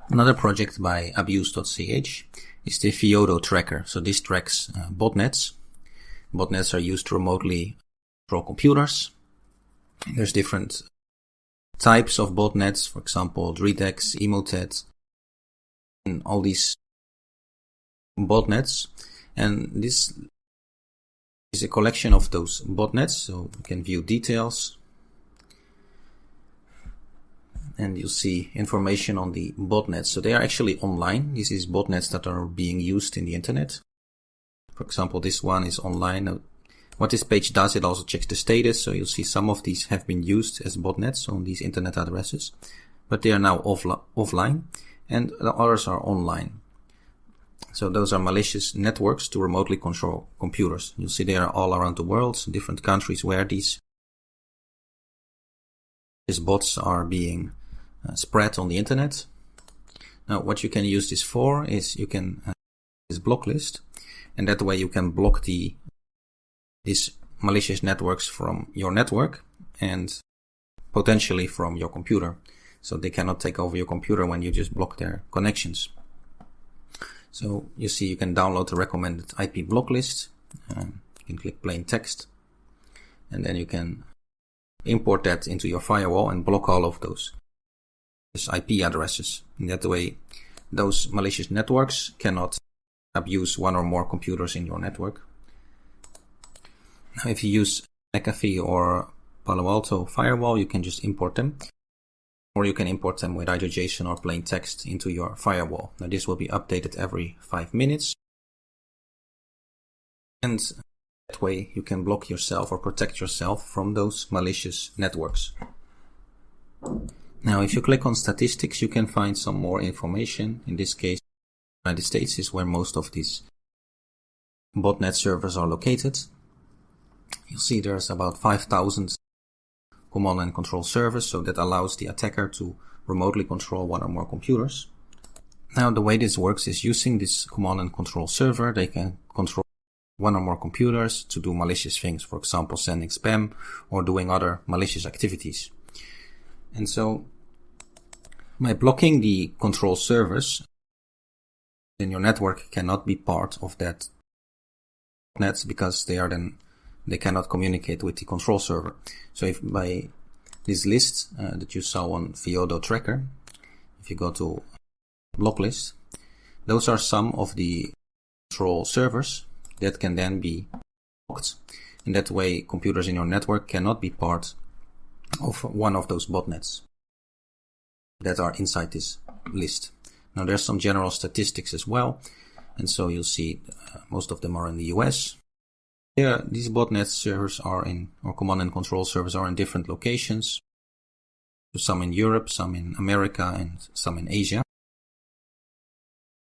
Another project by abuse.ch is the Fiodo tracker. So this tracks botnets. Botnets are used to remotely control computers. There's different types of botnets, for example, regex, emotet, and all these botnets. And this is a collection of those botnets, so you can view details. And you'll see information on the botnets. So they are actually online. This is botnets that are being used in the internet. For example, this one is online. What this page does, it also checks the status. So you'll see some of these have been used as botnets on these internet addresses, but they are now offline, and the others are online. So those are malicious networks to remotely control computers. You'll see they are all around the world, different countries where these bots are being spread on the internet. Now, what you can use this for is you can this block list, and that way you can block these malicious networks from your network and potentially from your computer. So they cannot take over your computer when you just block their connections. So you see you can download the recommended IP block list. You can click plain text, and then you can import that into your firewall and block all of those IP addresses. In that way, those malicious networks cannot abuse one or more computers in your network. Now, if you use McAfee or Palo Alto firewall, you can just import them, or you can import them with either JSON or plain text into your firewall. Now, this will be updated every 5 minutes, and that way you can block yourself or protect yourself from those malicious networks. Now, if you click on statistics, you can find some more information. In this case, the United States is where most of these botnet servers are located. You'll see there's about 5,000 command and control servers, so that allows the attacker to remotely control one or more computers. Now, the way this works is using this command and control server, they can control one or more computers to do malicious things, for example, sending spam or doing other malicious activities. And so, by blocking the control servers, then your network cannot be part of that net because they cannot communicate with the control server. So if by this list that you saw on Fiodo tracker, if you go to block list, those are some of the control servers that can then be blocked. In that way, computers in your network cannot be part of one of those botnets that are inside this list. Now, there's some general statistics as well, and so you'll see most of them are in the US. Yeah, these botnet servers or command and control servers are in different locations. Some in Europe, some in America, and some in Asia.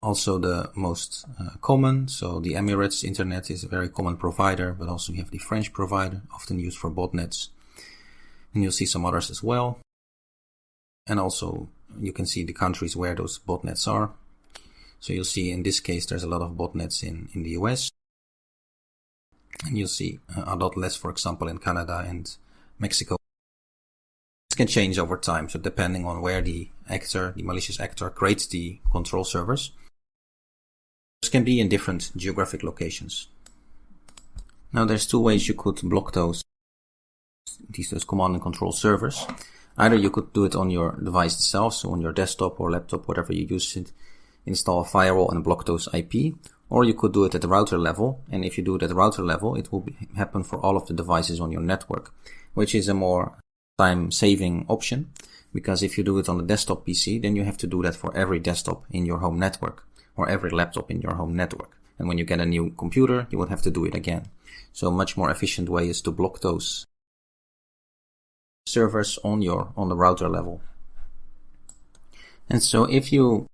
Also the most common, so the Emirates Internet is a very common provider, but also you have the French provider, often used for botnets. And you'll see some others as well. And also you can see the countries where those botnets are. So you'll see in this case there's a lot of botnets in the US. And you'll see a lot less, for example, in Canada and Mexico. This can change over time, so depending on where the malicious actor creates the control servers. This can be in different geographic locations. Now there's two ways you could block those command and control servers. Either you could do it on your device itself, so on your desktop or laptop, whatever you use it, install a firewall and block those IP. Or you could do it at the router level, and if you do it at the router level, it will happen for all of the devices on your network, which is a more time-saving option, because if you do it on the desktop PC, then you have to do that for every desktop in your home network, or every laptop in your home network. And when you get a new computer, you would have to do it again. So a much more efficient way is to block those servers on the router level. And so if you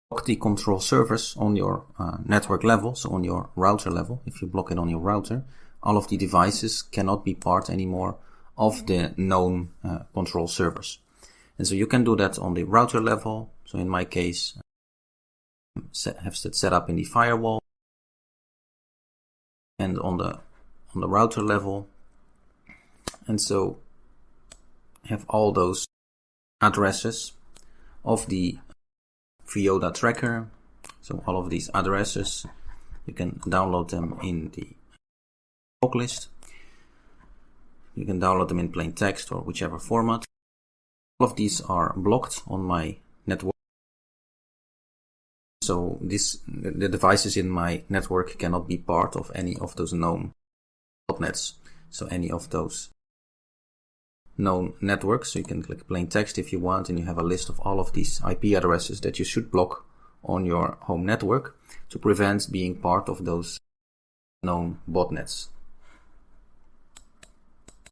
block the control servers on your network level, so on your router level, if you block it on your router, all of the devices cannot be part anymore of the known control servers. And so you can do that on the router level. So in my case, have that set up in the firewall, and on the router level. And so have all those addresses of the Vioda tracker. So all of these addresses, you can download them in the block list. You can download them in plain text or whichever format. All of these are blocked on my network. So the devices in my network cannot be part of any of those known botnets. So any of those known networks. So you can click plain text if you want, and you have a list of all of these IP addresses that you should block on your home network to prevent being part of those known botnets.